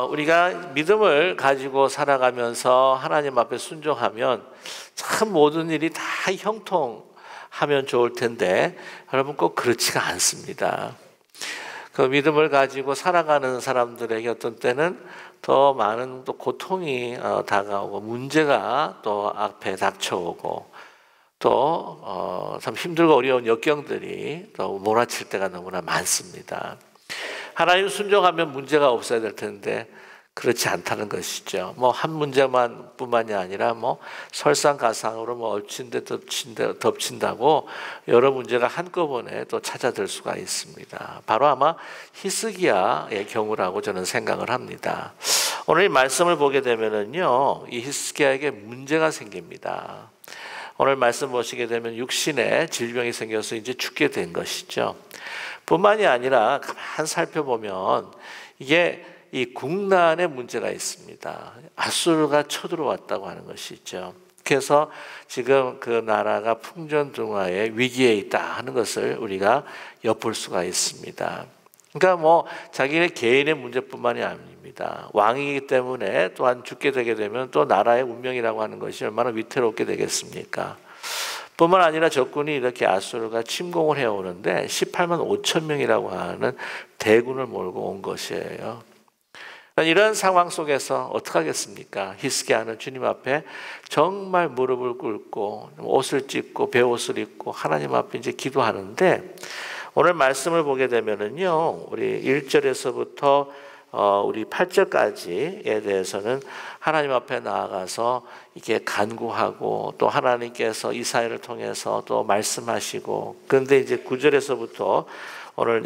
우리가 믿음을 가지고 살아가면서 하나님 앞에 순종하면 참 모든 일이 다 형통하면 좋을 텐데 여러분 꼭 그렇지가 않습니다. 그 믿음을 가지고 살아가는 사람들에게 어떤 때는 더 많은 또 고통이 다가오고 문제가 또 앞에 닥쳐오고 또 참 힘들고 어려운 역경들이 또 몰아칠 때가 너무나 많습니다. 하나님 순종하면 문제가 없어야 될 텐데 그렇지 않다는 것이죠. 뭐 한 문제만 뿐만이 아니라 뭐 설상가상으로 뭐 엎친데 덮친다고 여러 문제가 한꺼번에 또 찾아들 수가 있습니다. 바로 아마 히스기야의 경우라고 저는 생각을 합니다. 오늘 이 말씀을 보게 되면은요, 이 히스기야에게 문제가 생깁니다. 오늘 말씀 보시게 되면 육신에 질병이 생겨서 이제 죽게 된 것이죠. 뿐만이 아니라 가만 살펴보면 이게 이 국난의 문제가 있습니다. 아수르가 쳐들어왔다고 하는 것이 있죠. 그래서 지금 그 나라가 풍전등화의 위기에 있다 하는 것을 우리가 엿볼 수가 있습니다. 그러니까 뭐 자기네 개인의 문제뿐만이 아닙니다. 왕이기 때문에 또한 죽게 되게 되면 또 나라의 운명이라고 하는 것이 얼마나 위태롭게 되겠습니까? 뿐만 아니라 적군이 이렇게 아수르가 침공을 해오는데 18만 5천 명이라고 하는 대군을 몰고 온 것이에요. 이런 상황 속에서 어떻게 하겠습니까? 히스기야는 주님 앞에 정말 무릎을 꿇고 옷을 찢고 베옷을 입고 하나님 앞에 이제 기도하는데 오늘 말씀을 보게 되면은요, 우리 1절에서부터 우리 8절까지에 대해서는 하나님 앞에 나아가서 이렇게 간구하고 또 하나님께서 이사야를 통해서 또 말씀하시고, 그런데 이제 9절에서부터 오늘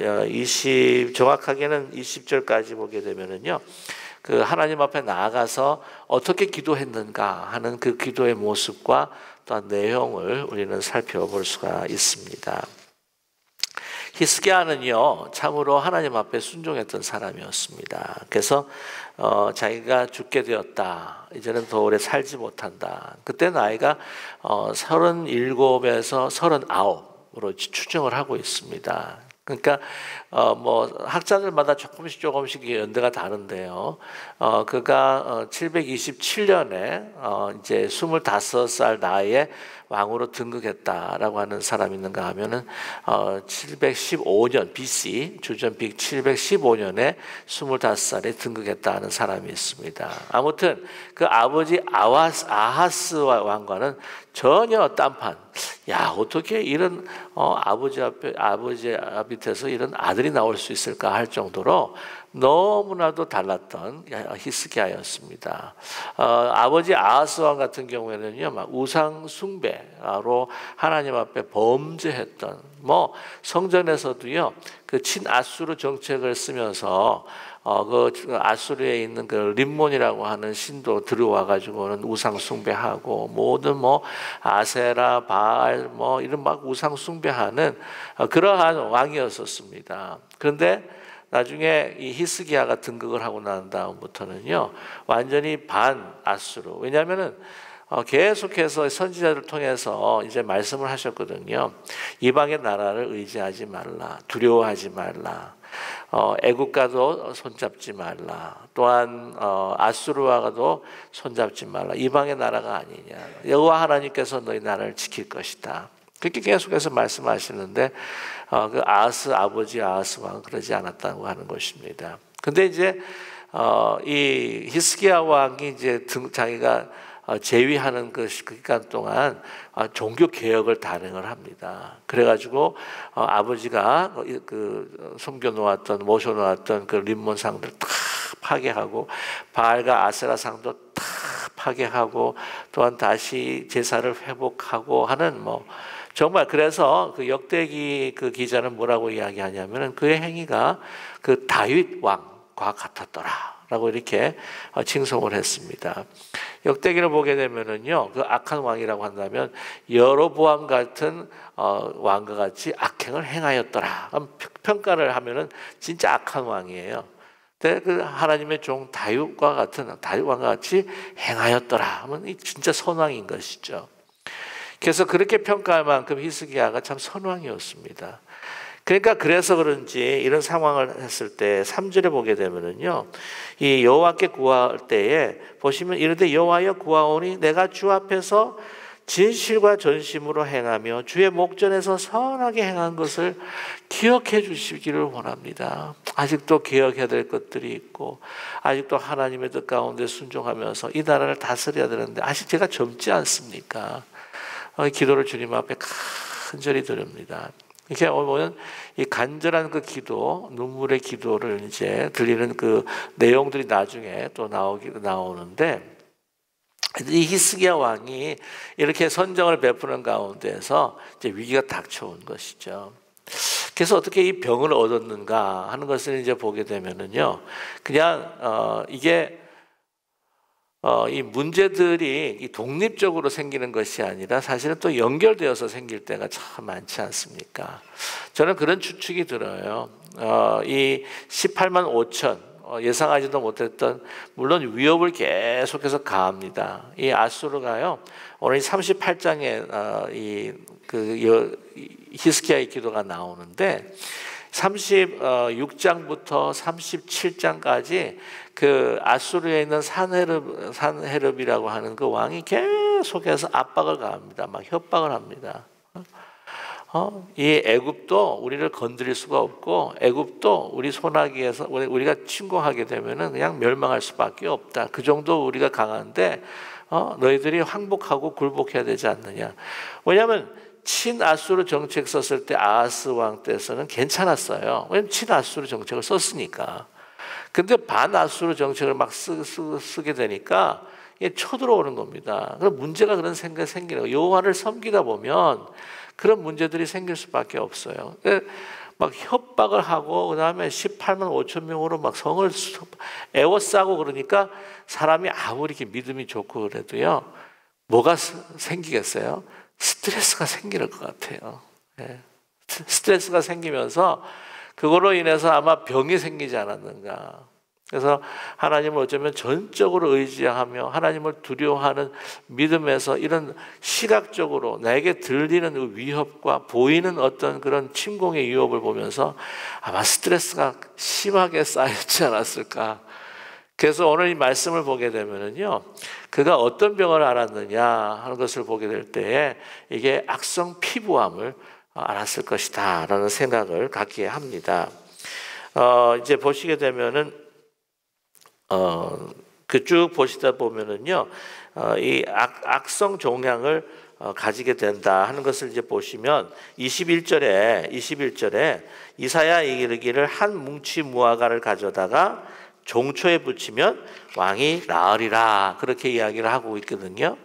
정확하게는 20절까지 보게 되면은요, 그 하나님 앞에 나아가서 어떻게 기도했는가 하는 그 기도의 모습과 또한 내용을 우리는 살펴볼 수가 있습니다. 히스기야는요, 참으로 하나님 앞에 순종했던 사람이었습니다. 그래서 자기가 죽게 되었다, 이제는 더 오래 살지 못한다. 그때 나이가 37에서 39으로 추정을 하고 있습니다. 그러니까 뭐 학자들마다 조금씩 연대가 다른데요. 그가 727년에 이제 25살 나이에 왕으로 등극했다라고 하는 사람이 있는가 하면은 715년 BC 주전 715년에 25살에 등극했다는 사람이 있습니다. 아무튼 그 아버지 아하스 왕과는 전혀 딴판. 야, 어떻게 이런 아버지 밑에서 이런 아들이 나올 수 있을까 할 정도로 너무나도 달랐던 히스기야였습니다. 아버지 아하스 왕 같은 경우에는요, 막 우상 숭배로 하나님 앞에 범죄했던, 뭐 성전에서도요, 그 친아수르 정책을 쓰면서 그 아수르에 있는 그 림몬이라고 하는 신도 들어와 가지고는 우상 숭배하고 모든 뭐 아세라 바알 뭐 이런 막 우상 숭배하는 그러한 왕이었었습니다. 그런데 나중에 이 히스기야가 등극을 하고 난 다음부터는요, 완전히 반 아수르. 왜냐하면은 계속해서 선지자를 통해서 이제 말씀을 하셨거든요. 이방의 나라를 의지하지 말라, 두려워하지 말라. 애국가도 손잡지 말라. 또한 아수르와도 손잡지 말라. 이방의 나라가 아니냐. 여호와 하나님께서 너희 나라를 지킬 것이다. 그렇게 계속해서 말씀하시는데 그 아버지 아하스 왕은 그러지 않았다고 하는 것입니다. 근데 이제 이 히스기야 왕이 이제 자기가 재위하는 그 기간 동안 종교 개혁을 단행을 합니다. 그래가지고 아버지가 그 숨겨놓았던 모셔놓았던 그 림몬상들 다 파괴하고 바알과 아세라 상도 다 파괴하고 또한 다시 제사를 회복하고 하는 뭐 정말 그래서 그 역대기 그 기자는 뭐라고 이야기하냐면은 그의 행위가 그 다윗 왕과 같았더라. 라고 이렇게 칭송을 했습니다. 역대기를 보게 되면은요, 그 악한 왕이라고 한다면 여로보암 같은 왕과 같이 악행을 행하였더라. 평가를 하면은 진짜 악한 왕이에요. 근데 그 하나님의 종 다윗 왕과 같이 행하였더라 하면 진짜 선왕인 것이죠. 그래서 그렇게 평가할 만큼 히스기야가 참 선왕이었습니다. 그러니까 그래서 그런지 이런 상황을 했을 때 3절에 보게 되면은요, 이 여호와께 구할 때에 보시면 이르되 여호와여 구하오니 내가 주 앞에서 진실과 전심으로 행하며 주의 목전에서 선하게 행한 것을 기억해 주시기를 원합니다. 아직도 기억해야 될 것들이 있고 아직도 하나님의 뜻 가운데 순종하면서 이 나라를 다스려야 되는데 아직 제가 젊지 않습니까? 기도를 주님 앞에 간절히 드립니다. 이렇게 보면 이 간절한 그 기도, 눈물의 기도를 이제 들리는 그 내용들이 나중에 또 나오는데, 이 히스기야 왕이 이렇게 선정을 베푸는 가운데서 이제 위기가 닥쳐온 것이죠. 그래서 어떻게 이 병을 얻었는가 하는 것을 이제 보게 되면은요, 그냥 이게 이 문제들이 이 독립적으로 생기는 것이 아니라 사실은 또 연결되어서 생길 때가 참 많지 않습니까? 저는 그런 추측이 들어요. 이 18만 5천 예상하지도 못했던, 물론 위협을 계속해서 가합니다. 이 아수르가요, 오늘 38장에 히스기야의 기도가 나오는데 36장부터 37장까지 그 아수르에 있는 산헤릅이라고 하는 그 왕이 계속해서 압박을 가합니다. 막 협박을 합니다. 이 애굽도 우리를 건드릴 수가 없고 애굽도 우리 손아귀에서 우리가 침공하게 되면은 그냥 멸망할 수밖에 없다. 그 정도 우리가 강한데 너희들이 항복하고 굴복해야 되지 않느냐. 왜냐하면 친아수르 정책 썼을 때 아하스 왕 때서는 괜찮았어요. 왜냐하면 친아수르 정책을 썼으니까. 근데 반아수르 정책을 막 쓰게 되니까 이게 쳐들어오는 겁니다. 그럼 문제가 그런 생각이 생기는 거예요. 여호와를 섬기다 보면 그런 문제들이 생길 수밖에 없어요. 막 협박을 하고 그다음에 18만 5천 명으로 막 성을 에워싸고 그러니까 사람이 아무리 이렇게 믿음이 좋고 그래도요, 뭐가 생기겠어요? 스트레스가 생길 것 같아요. 스트레스가 생기면서 그걸로 인해서 아마 병이 생기지 않았는가. 그래서 하나님을 어쩌면 전적으로 의지하며 하나님을 두려워하는 믿음에서 이런 시각적으로 나에게 들리는 위협과 보이는 어떤 그런 침공의 위협을 보면서 아마 스트레스가 심하게 쌓였지 않았을까. 그래서 오늘 이 말씀을 보게 되면은요, 그가 어떤 병을 앓았느냐 하는 것을 보게 될 때에 이게 악성 피부암을 알았을 것이다 라는 생각을 갖게 합니다. 이제 보시게 되면은 그 쭉 보시다 보면은요, 이 악성 종양을 가지게 된다 하는 것을 이제 보시면 21절에 이사야 이르기를 한 뭉치 무화과를 가져다가 종초에 붙이면 왕이 나으리라, 그렇게 이야기를 하고 있거든요.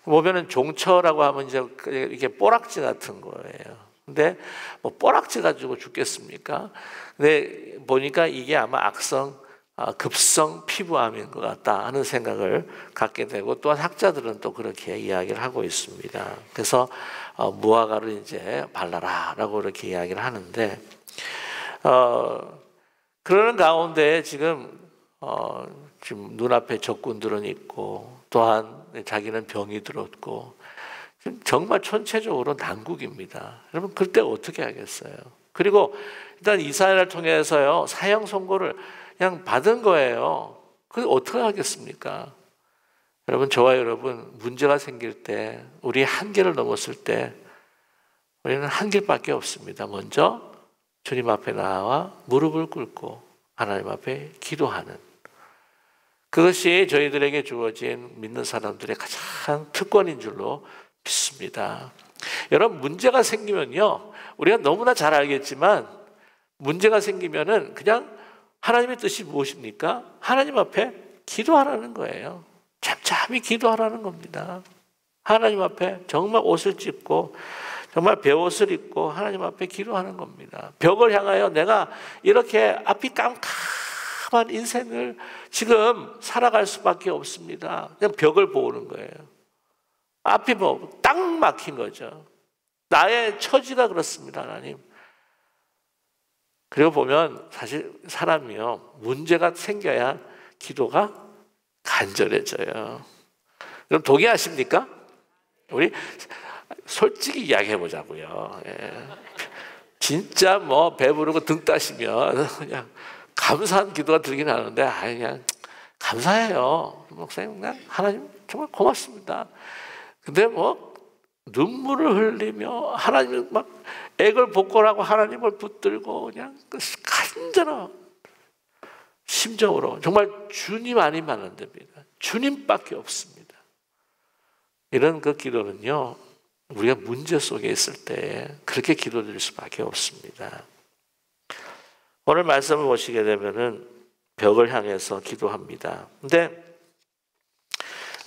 보면은 종처라고 하면 이제 이게 뽀락지 같은 거예요. 근데 뭐 뽀락지 가지고 죽겠습니까? 근데 보니까 이게 아마 급성 피부암인 것 같다 하는 생각을 갖게 되고, 또한 학자들은 또 그렇게 이야기를 하고 있습니다. 그래서 무화과를 이제 발라라라고 이렇게 이야기를 하는데, 그러는 가운데 지금 눈앞에 적군들은 있고, 또한 자기는 병이 들었고, 정말 전체적으로 난국입니다. 여러분, 그때 어떻게 하겠어요? 그리고 일단 이사야를 통해서요, 사형 선고를 그냥 받은 거예요. 그게 어떻게 하겠습니까? 여러분, 저와 여러분, 문제가 생길 때, 우리 한계를 넘었을 때 우리는 한 길밖에 없습니다. 먼저 주님 앞에 나와 무릎을 꿇고 하나님 앞에 기도하는, 그것이 저희들에게 주어진 믿는 사람들의 가장 특권인 줄로 믿습니다. 여러분, 문제가 생기면요, 우리가 너무나 잘 알겠지만 문제가 생기면은 그냥 하나님의 뜻이 무엇입니까? 하나님 앞에 기도하라는 거예요. 잠잠히 기도하라는 겁니다. 하나님 앞에 정말 옷을 찢고 정말 베옷을 입고 하나님 앞에 기도하는 겁니다. 벽을 향하여 내가 이렇게 앞이 깜깜한 인생을 지금 살아갈 수밖에 없습니다. 그냥 벽을 보는 거예요. 앞이 뭐 딱 막힌 거죠. 나의 처지가 그렇습니다, 하나님. 그리고 보면 사실 사람이요, 문제가 생겨야 기도가 간절해져요. 그럼 동의하십니까? 우리 솔직히 이야기해 보자고요. 진짜 뭐 배부르고 등 따시면 그냥 감사한 기도가 들긴 하는데 그냥 감사해요. 목사님 그냥 하나님 정말 고맙습니다. 근데 뭐 눈물을 흘리며 하나님 막 애걸 복걸하고 하나님을 붙들고 그냥 간절한 심정으로 정말 주님 아니면 안 됩니다. 주님밖에 없습니다. 이런 그 기도는요, 우리가 문제 속에 있을 때 그렇게 기도드릴 수밖에 없습니다. 오늘 말씀을 보시게 되면은 벽을 향해서 기도합니다. 근데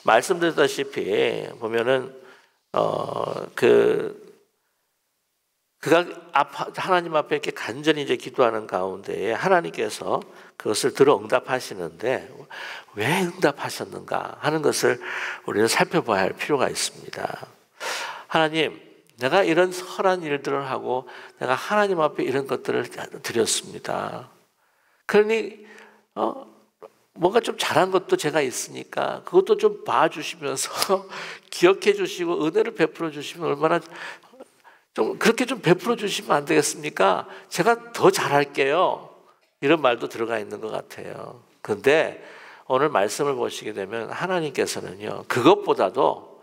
말씀드렸다시피 보면은 그가 하나님 앞에 이렇게 간절히 이제 기도하는 가운데에 하나님께서 그것을 들어 응답하시는데 왜 응답하셨는가 하는 것을 우리는 살펴봐야 할 필요가 있습니다. 하나님, 내가 이런 선한 일들을 하고 내가 하나님 앞에 이런 것들을 드렸습니다. 그러니 뭔가 좀 잘한 것도 제가 있으니까 그것도 좀 봐주시면서 기억해 주시고 은혜를 베풀어 주시면 얼마나 좀 그렇게 좀 베풀어 주시면 안 되겠습니까? 제가 더 잘할게요. 이런 말도 들어가 있는 것 같아요. 그런데 오늘 말씀을 보시게 되면 하나님께서는요, 그것보다도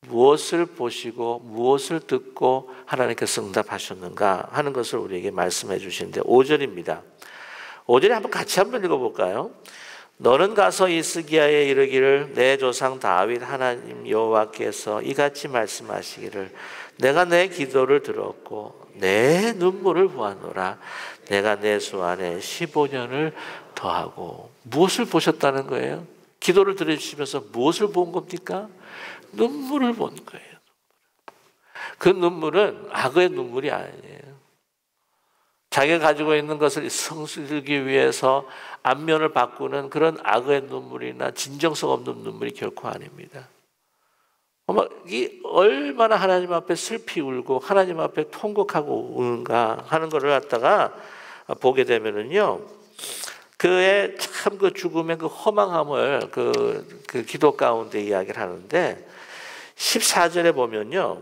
무엇을 보시고 무엇을 듣고 하나님께서 응답하셨는가 하는 것을 우리에게 말씀해 주시는데 5절입니다. 5절에 같이 한번 읽어볼까요? 너는 가서 이스기야에 이르기를 내 조상 다윗 하나님 여호와께서 이같이 말씀하시기를 내가 내 기도를 들었고 내 눈물을 보았노라. 내가 내 수 안에 15년을 더하고. 무엇을 보셨다는 거예요? 기도를 들으시면서 무엇을 본 겁니까? 눈물을 본 거예요. 그 눈물은 악의 눈물이 아니에요. 자기가 가지고 있는 것을 성스르기 위해서 안면을 바꾸는 그런 악의 눈물이나 진정성 없는 눈물이 결코 아닙니다. 이 얼마나 하나님 앞에 슬피 울고 하나님 앞에 통곡하고 우는가 하는 것을 갖다가 보게 되면은요, 그의 참 그 죽음의 그 허망함을 그 기도 가운데 이야기를 하는데 14절에 보면요,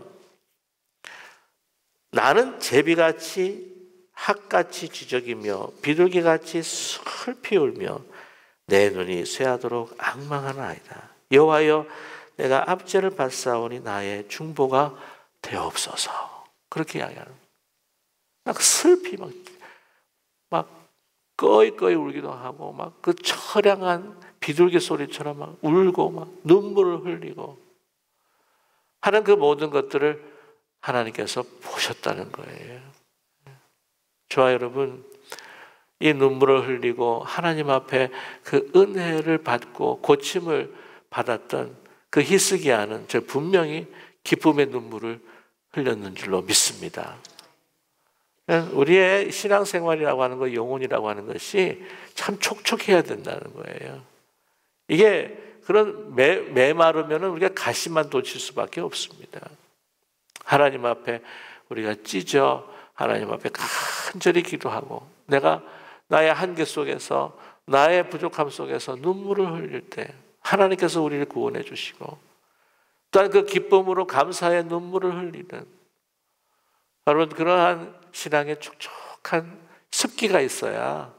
나는 제비같이 학같이 지적이며 비둘기같이 슬피 울며 내 눈이 쇠하도록 앙망하나이다. 여호와여, 내가 압제를 받사오니 나의 중보가 되옵소서. 그렇게 이야기하는, 막 슬피 막 꺼이꺼이 울기도 하고 막 그 처량한 비둘기 소리처럼 막 울고 막 눈물을 흘리고 하는 그 모든 것들을 하나님께서 보셨다는 거예요. 저와 여러분, 이 눈물을 흘리고 하나님 앞에 그 은혜를 받고 고침을 받았던 그 히스기야는 저 분명히 기쁨의 눈물을 흘렸는 줄로 믿습니다. 우리의 신앙생활이라고 하는 것, 영혼이라고 하는 것이 참 촉촉해야 된다는 거예요. 이게 그런 메마르면 우리가 가시만 돋칠 수밖에 없습니다. 하나님 앞에 우리가 찢어 하나님 앞에 간절히 기도하고 내가 나의 한계 속에서 나의 부족함 속에서 눈물을 흘릴 때 하나님께서 우리를 구원해 주시고 또한 그 기쁨으로 감사의 눈물을 흘리는, 여러분, 그러한 신앙의 촉촉한 습기가 있어야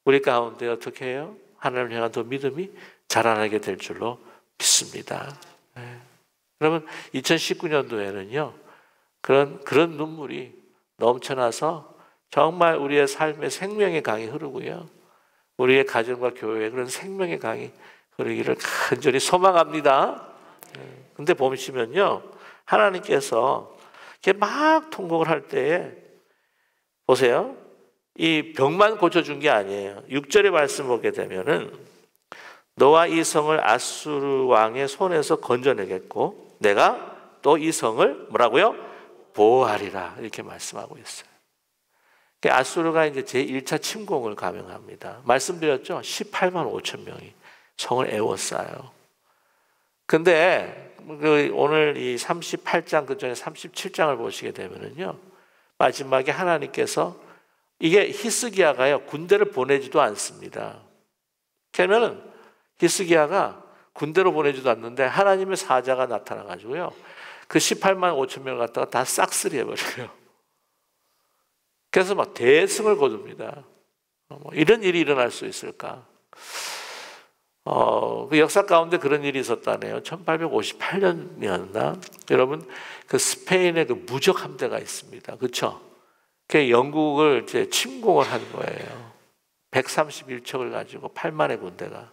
우리 가운데 어떻게 해요? 하나님을 향한 더 믿음이 자라나게 될 줄로 믿습니다. 여러분, 2019년도에는요 그런 눈물이 넘쳐나서 정말 우리의 삶의 생명의 강이 흐르고요, 우리의 가정과 교회에 그런 생명의 강이 흐르기를 간절히 소망합니다. 근데 보시면요, 하나님께서 이렇게 막 통곡을 할 때에 보세요, 이 병만 고쳐준 게 아니에요. 6절의 말씀 보게 되면은 너와 이 성을 아수르 왕의 손에서 건져내겠고 내가 또 이 성을 뭐라고요? 보호하리라, 이렇게 말씀하고 있어요. 아수르가 이제 제1차 침공을 감행합니다. 말씀드렸죠? 18만 5천 명이 성을 에워싸요. 근데 오늘 이 38장 그 전에 37장을 보시게 되면은요, 마지막에 하나님께서, 이게 히스기야가요 군대를 보내지도 않습니다. 그러면은 히스기야가 군대로 보내지도 않는데 하나님의 사자가 나타나 가지고요 그 18만 5천 명을 갖다가 다 싹쓸이 해버려요. 그래서 막 대승을 거둡니다. 이런 일이 일어날 수 있을까? 그 역사 가운데 그런 일이 있었다네요. 1858년이었나? 여러분, 그 스페인의 그 무적 함대가 있습니다. 그렇죠? 그 영국을 이제 침공을 한 거예요. 131척을 가지고 8만의 군대가.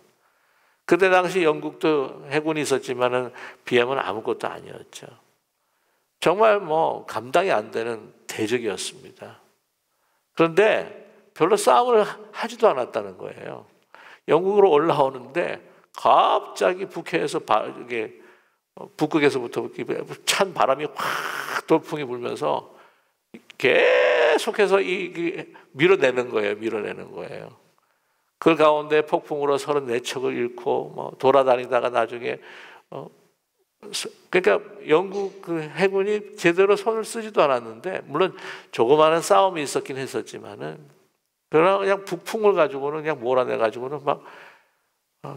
그때 당시 영국도 해군이 있었지만은 비하면 아무것도 아니었죠. 정말 뭐 감당이 안 되는 대적이었습니다. 그런데 별로 싸움을 하지도 않았다는 거예요. 영국으로 올라오는데 갑자기 북해에서 이게 북극에서부터 찬 바람이 확 돌풍이 불면서 계속해서 밀어내는 거예요. 그 가운데 폭풍으로 34척을 잃고 뭐 돌아다니다가 나중에 그러니까 영국 그 해군이 제대로 손을 쓰지도 않았는데, 물론 조그마한 싸움이 있었긴 했었지만은 그러나 그냥 북풍을 가지고는 그냥 몰아내 가지고는 막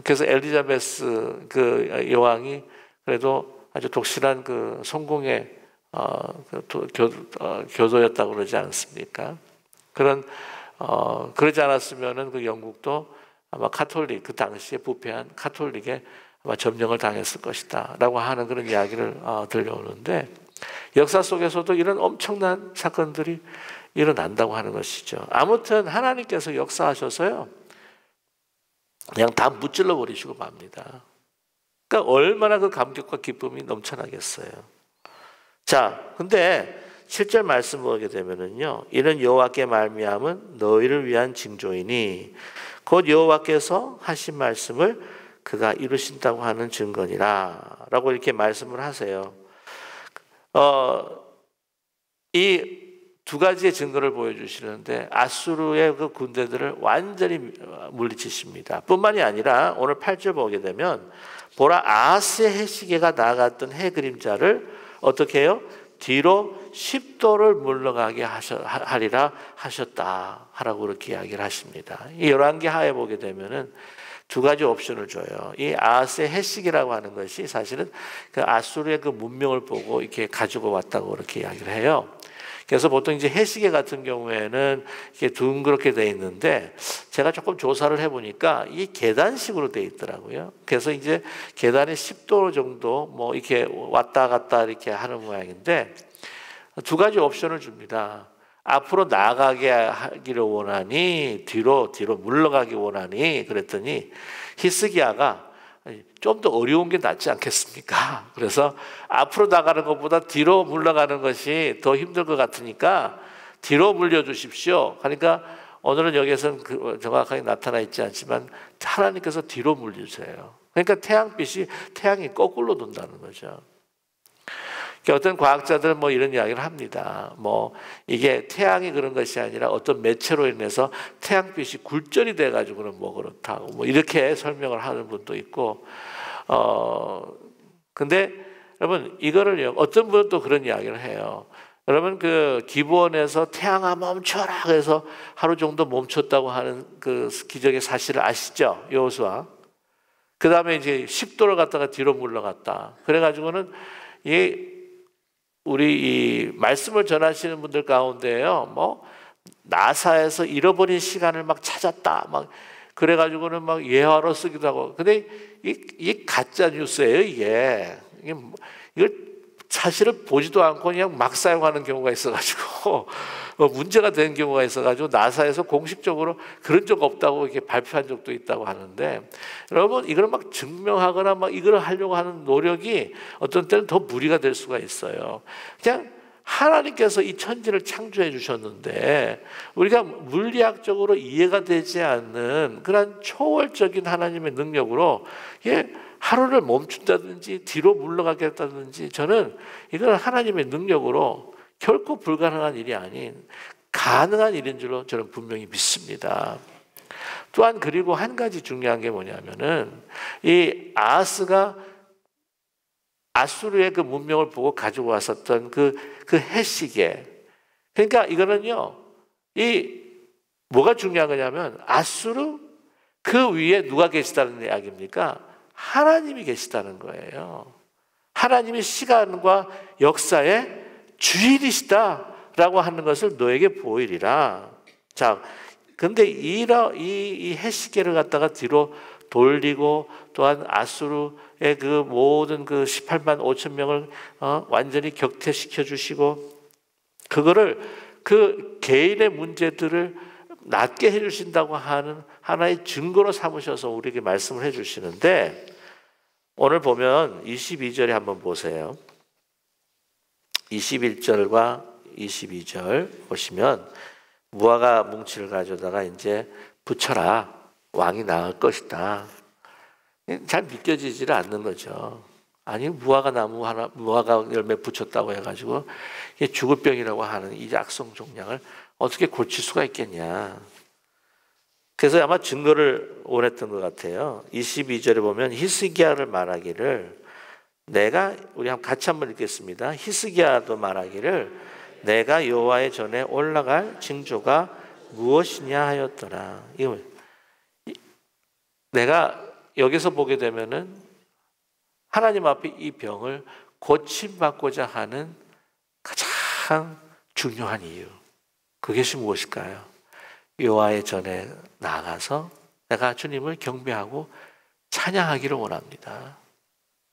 그래서 엘리자베스 그 여왕이 그래도 아주 독실한 그 성공의 교도였다고 그러지 않습니까? 그러지 않았으면은 그 영국도 아마 카톨릭, 그 당시에 부패한 카톨릭에 아마 점령을 당했을 것이다 라고 하는 그런 이야기를 들려오는데, 역사 속에서도 이런 엄청난 사건들이 일어난다고 하는 것이죠. 아무튼 하나님께서 역사하셔서요 그냥 다 무찔러 버리시고 맙니다. 그러니까 얼마나 그 감격과 기쁨이 넘쳐나겠어요. 자, 근데 7절 말씀 보게 되면은요, 이는 여호와께 말미암은 너희를 위한 징조이니 곧 여호와께서 하신 말씀을 그가 이루신다고 하는 증거니라 라고 이렇게 말씀을 하세요. 이 두 가지의 증거를 보여주시는데, 아수르의 그 군대들을 완전히 물리치십니다. 뿐만이 아니라 오늘 8절 보게 되면 보라, 아하스의 해시계가 나아갔던 해 그림자를 어떻게 해요? 뒤로 10도를 물러가게 하리라 하셨다 하라고 그렇게 이야기를 하십니다. 이 열왕기하에 보게 되면은 두 가지 옵션을 줘요. 이 아하스의 해시계라고 하는 것이 사실은 그 아수르의 그 문명을 보고 이렇게 가지고 왔다고 그렇게 이야기를 해요. 그래서 보통 이제 해시계 같은 경우에는 이렇게 둥그렇게 돼 있는데, 제가 조금 조사를 해보니까 이 계단식으로 돼 있더라고요. 그래서 이제 계단이 10도 정도 뭐 이렇게 왔다 갔다 이렇게 하는 모양인데, 두 가지 옵션을 줍니다. 앞으로 나가게 하기를 원하니, 뒤로 물러가기 원하니, 그랬더니 히스기야가 좀 더 어려운 게 낫지 않겠습니까? 그래서 앞으로 나가는 것보다 뒤로 물러가는 것이 더 힘들 것 같으니까 뒤로 물려주십시오. 그러니까 오늘은 여기에서는 정확하게 나타나 있지 않지만 하나님께서 뒤로 물려주세요. 그러니까 태양이 거꾸로 돈다는 거죠. 어떤 과학자들은 뭐 이런 이야기를 합니다. 뭐 이게 태양이 그런 것이 아니라 어떤 매체로 인해서 태양빛이 굴절이 돼가지고는 뭐 그렇다고 뭐 이렇게 설명을 하는 분도 있고, 근데 여러분 이거를 어떤 분은 또 그런 이야기를 해요. 여러분 그 기브온에서 태양아 멈춰라 그래서 하루 정도 멈췄다고 하는 그 기적의 사실을 아시죠? 여호수아. 그 다음에 이제 10도를 갖다가 뒤로 물러갔다. 그래가지고는 우리 이 말씀을 전하시는 분들 가운데요, 뭐 나사에서 잃어버린 시간을 막 찾았다, 막 그래가지고는 막 예화로 쓰기도 하고. 근데 이게 가짜 뉴스예요. 이걸 사실을 보지도 않고 그냥 막 사용하는 경우가 있어가지고 문제가 되는 경우가 있어가지고 나사에서 공식적으로 그런 적 없다고 이렇게 발표한 적도 있다고 하는데, 여러분 이걸 막 증명하거나 막 이걸 하려고 하는 노력이 어떤 때는 더 무리가 될 수가 있어요. 그냥 하나님께서 이 천지를 창조해 주셨는데 우리가 물리학적으로 이해가 되지 않는 그런 초월적인 하나님의 능력으로 하루를 멈춘다든지 뒤로 물러가게 했다든지, 저는 이건 하나님의 능력으로 결코 불가능한 일이 아닌 가능한 일인 줄로 저는 분명히 믿습니다. 또한 그리고 한 가지 중요한 게 뭐냐면은 이 아하스가 아수르의 그 문명을 보고 가지고 왔었던 그 해시계, 그러니까 이거는요, 뭐가 중요한 거냐면 아수르 그 위에 누가 계시다는 이야기입니까? 하나님이 계시다는 거예요. 하나님이 시간과 역사의 주인이시다 라고 하는 것을 너에게 보이리라. 자, 근데 이 헤스겔을 갖다가 뒤로 돌리고 또한 아수르의 그 모든 그 18만 5천 명을 완전히 격퇴시켜 주시고 그거를 그 개인의 문제들을 낫게 해주신다고 하는 하나의 증거로 삼으셔서 우리에게 말씀을 해주시는데 오늘 보면 22절에 한번 보세요. 21절과 22절 보시면 무화과 뭉치를 가져다가 이제 붙여라. 왕이 나을 것이다. 잘 믿겨지지를 않는 거죠. 아니 무화과 나무 하나, 무화과 열매 붙였다고 해가지고 이게 죽을 병이라고 하는 이 악성 종양을 어떻게 고칠 수가 있겠냐. 그래서 아마 증거를 원했던 것 같아요. 22절에 보면 히스기야를 말하기를 내가 우리 같이 한번 읽겠습니다. 히스기야도 말하기를 내가 여호와의 전에 올라갈 징조가 무엇이냐 하였더라. 이거 내가 여기서 보게 되면은 하나님 앞에 이 병을 고침받고자 하는 가장 중요한 이유 그것이 무엇일까요? 여호와의 전에 나가서 내가 주님을 경배하고 찬양하기를 원합니다.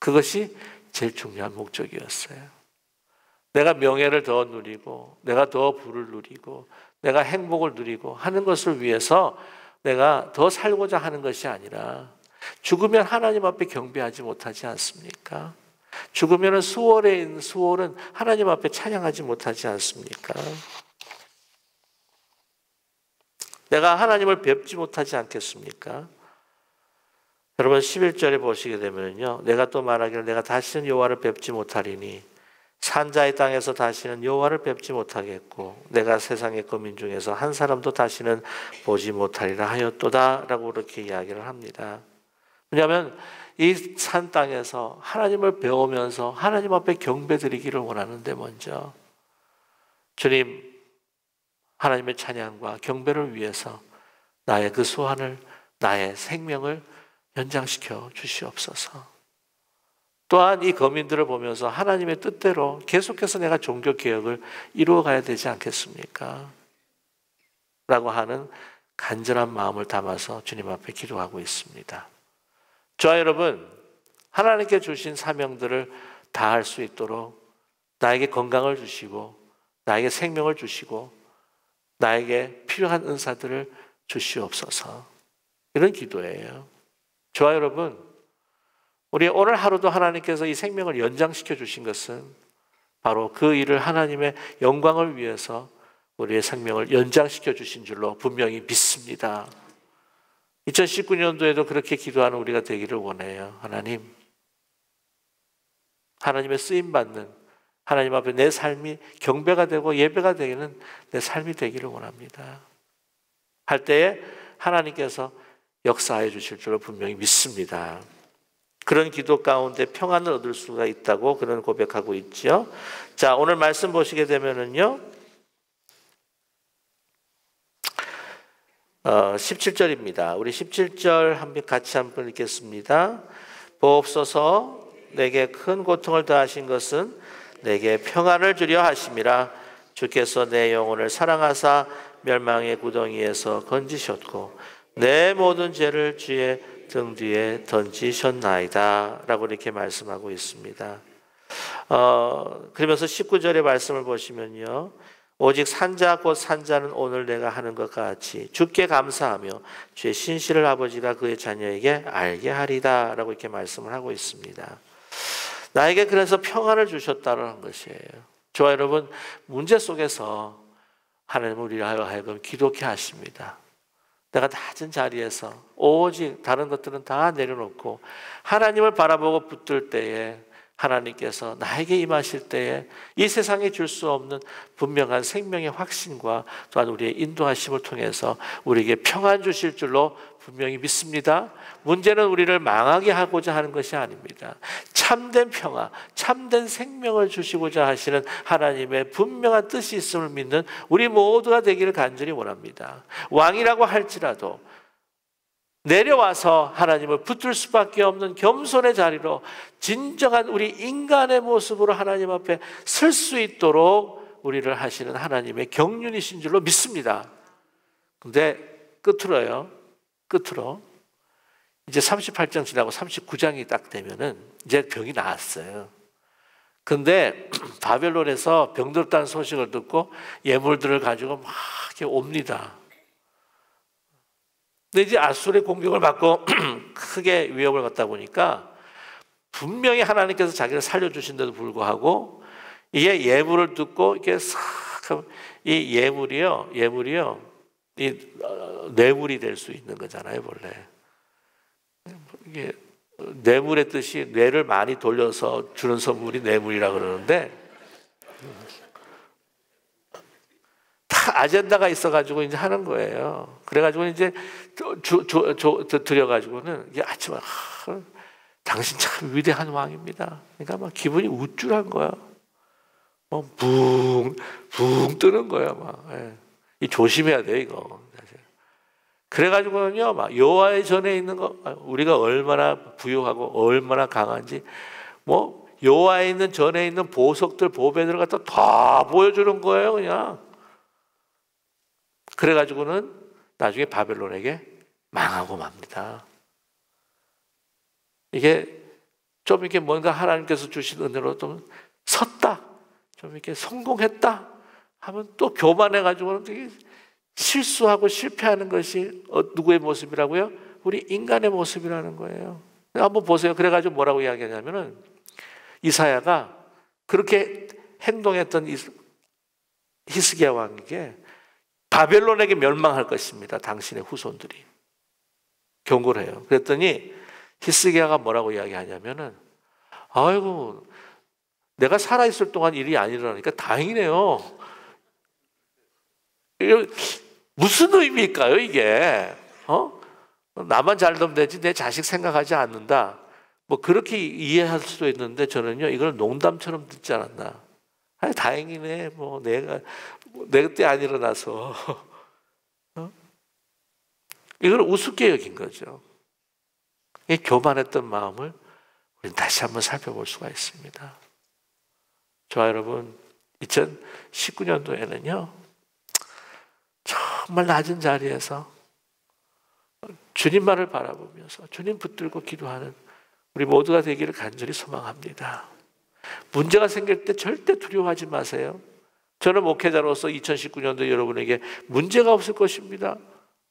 그것이 제일 중요한 목적이었어요. 내가 명예를 더 누리고 내가 더 부를 누리고 내가 행복을 누리고 하는 것을 위해서 내가 더 살고자 하는 것이 아니라 죽으면 하나님 앞에 경배하지 못하지 않습니까? 죽으면 수월은 하나님 앞에 찬양하지 못하지 않습니까? 내가 하나님을 뵙지 못하지 않겠습니까? 여러분 11절에 보시게 되면요. 내가 또 말하기를 내가 다시는 여호와를 뵙지 못하리니 산자의 땅에서 다시는 여호와를 뵙지 못하겠고 내가 세상의 거민 중에서 한 사람도 다시는 보지 못하리라 하였도다 라고 그렇게 이야기를 합니다. 왜냐하면 이 산 땅에서 하나님을 배우면서 하나님 앞에 경배드리기를 원하는데 먼저 주님 하나님의 찬양과 경배를 위해서 나의 그 소원을 나의 생명을 연장시켜 주시옵소서. 또한 이 거민들을 보면서 하나님의 뜻대로 계속해서 내가 종교개혁을 이루어가야 되지 않겠습니까? 라고 하는 간절한 마음을 담아서 주님 앞에 기도하고 있습니다. 저와 여러분, 하나님께 주신 사명들을 다할 수 있도록 나에게 건강을 주시고 나에게 생명을 주시고 나에게 필요한 은사들을 주시옵소서. 이런 기도예요. 저와 여러분, 우리 오늘 하루도 하나님께서 이 생명을 연장시켜 주신 것은 바로 그 일을 하나님의 영광을 위해서 우리의 생명을 연장시켜 주신 줄로 분명히 믿습니다. 2019년도에도 그렇게 기도하는 우리가 되기를 원해요. 하나님의 쓰임받는 하나님 앞에 내 삶이 경배가 되고 예배가 되는 내 삶이 되기를 원합니다. 할 때에 하나님께서 역사해 주실 줄로 분명히 믿습니다. 그런 기도 가운데 평안을 얻을 수가 있다고 그런 고백하고 있죠. 자, 오늘 말씀 보시게 되면은요. 17절입니다. 우리 17절 같이 한번 읽겠습니다. 보옵소서 내게 큰 고통을 더하신 것은 내게 평안을 주려 하심이라. 주께서 내 영혼을 사랑하사 멸망의 구덩이에서 건지셨고 내 모든 죄를 주의 등 뒤에 던지셨나이다 라고 이렇게 말씀하고 있습니다. 그러면서 19절의 말씀을 보시면요. 오직 산자 곧 산자는 오늘 내가 하는 것과 같이 주께 감사하며 주의 신실을 아버지가 그의 자녀에게 알게 하리다 라고 이렇게 말씀을 하고 있습니다. 나에게 그래서 평안을 주셨다는 것이에요. 저와 여러분, 문제 속에서 하나님은 우리를 하여금 기도케 하십니다. 내가 낮은 자리에서 오직 다른 것들은 다 내려놓고 하나님을 바라보고 붙들 때에 하나님께서 나에게 임하실 때에 이 세상에 줄 수 없는 분명한 생명의 확신과 또한 우리의 인도하심을 통해서 우리에게 평안 주실 줄로 분명히 믿습니다. 문제는 우리를 망하게 하고자 하는 것이 아닙니다. 참된 평화, 참된 생명을 주시고자 하시는 하나님의 분명한 뜻이 있음을 믿는 우리 모두가 되기를 간절히 원합니다. 왕이라고 할지라도 내려와서 하나님을 붙들 수밖에 없는 겸손의 자리로 진정한 우리 인간의 모습으로 하나님 앞에 설 수 있도록 우리를 하시는 하나님의 경륜이신 줄로 믿습니다. 근데 끝으로 이제 38장 지나고 39장이 딱 되면은 이제 병이 나았어요. 근데 바벨론에서 병들었다는 소식을 듣고 예물들을 가지고 막 이렇게 옵니다. 근데 이제 아수르의 공격을 받고 크게 위협을 받다 보니까 분명히 하나님께서 자기를 살려주신데도 불구하고 이게 예물을 듣고 이게 이 예물이요 이 뇌물이 될 수 있는 거잖아요. 원래 이게 뇌물의 뜻이 뇌를 많이 돌려서 주는 선물이 뇌물이라 그러는데 다 아젠다가 있어가지고 이제 하는 거예요. 그래가지고 이제 드려가지고는 이게 아침에 당신 참 위대한 왕입니다. 그러니까 막 기분이 우쭐한 거야. 붕 뜨는 거야. 막 이 조심해야 돼 이거. 그래가지고는요, 막 여호와의 전에 있는 거 우리가 얼마나 부유하고 얼마나 강한지 뭐 여호와에 있는 전에 있는 보석들 보배들을 갖다 다 보여주는 거예요, 그냥. 그래가지고는 나중에 바벨론에게 망하고 맙니다. 이게 좀 이렇게 뭔가 하나님께서 주신 은혜로 좀 섰다, 좀 이렇게 성공했다 하면 또 교만해가지고는 되게 실수하고 실패하는 것이 누구의 모습이라고요? 우리 인간의 모습이라는 거예요. 한번 보세요. 그래가지고 뭐라고 이야기하냐면은 이사야가 그렇게 행동했던 히스기야 왕에게 바벨론에게 멸망할 것입니다. 당신의 후손들이 경고를 해요. 그랬더니 히스기야가 뭐라고 이야기하냐면은 아이고 내가 살아있을 동안 일이 안 일어나니까 다행이네요. 무슨 의미일까요, 이게? 나만 잘 되면 되지 내 자식 생각하지 않는다. 뭐 그렇게 이해할 수도 있는데 저는요 이걸 농담처럼 듣지 않았나. 아니 다행이네. 뭐 내가 내 때 안 일어나서 이걸 우습게 여긴 거죠. 이 교만했던 마음을 우리는 다시 한번 살펴볼 수가 있습니다. 저와 여러분 2019년도에는요 정말 낮은 자리에서 주님만을 바라보면서 주님 붙들고 기도하는 우리 모두가 되기를 간절히 소망합니다. 문제가 생길 때 절대 두려워하지 마세요. 저는 목회자로서 2019년도 여러분에게 문제가 없을 것입니다.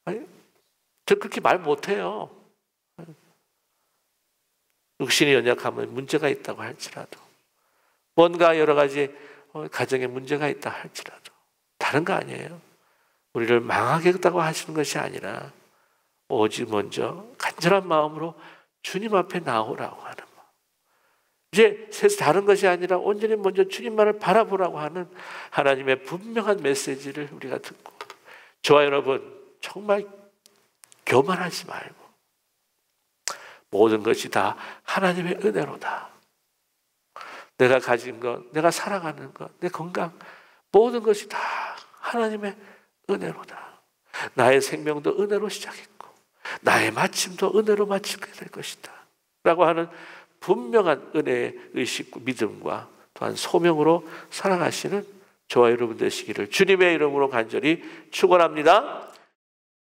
아니, 저 그렇게 말 못해요. 육신이 연약하면 문제가 있다고 할지라도 뭔가 여러 가지 가정에 문제가 있다 할지라도 다른 거 아니에요. 우리를 망하겠다고 하시는 것이 아니라 오직 먼저 간절한 마음으로 주님 앞에 나오라고 하는 마음. 이제 다른 것이 아니라 온전히 먼저 주님만을 바라보라고 하는 하나님의 분명한 메시지를 우리가 듣고 저와 여러분 정말 교만하지 말고 모든 것이 다 하나님의 은혜로다. 내가 가진 것, 내가 살아가는 것, 내 건강 모든 것이 다 하나님의 은혜로다. 나의 생명도 은혜로 시작했고 나의 마침도 은혜로 마치게 될 것이다 라고 하는 분명한 은혜의 의식과 믿음과 또한 소명으로 살아가시는 저와 여러분 되시기를 주님의 이름으로 간절히 축원합니다.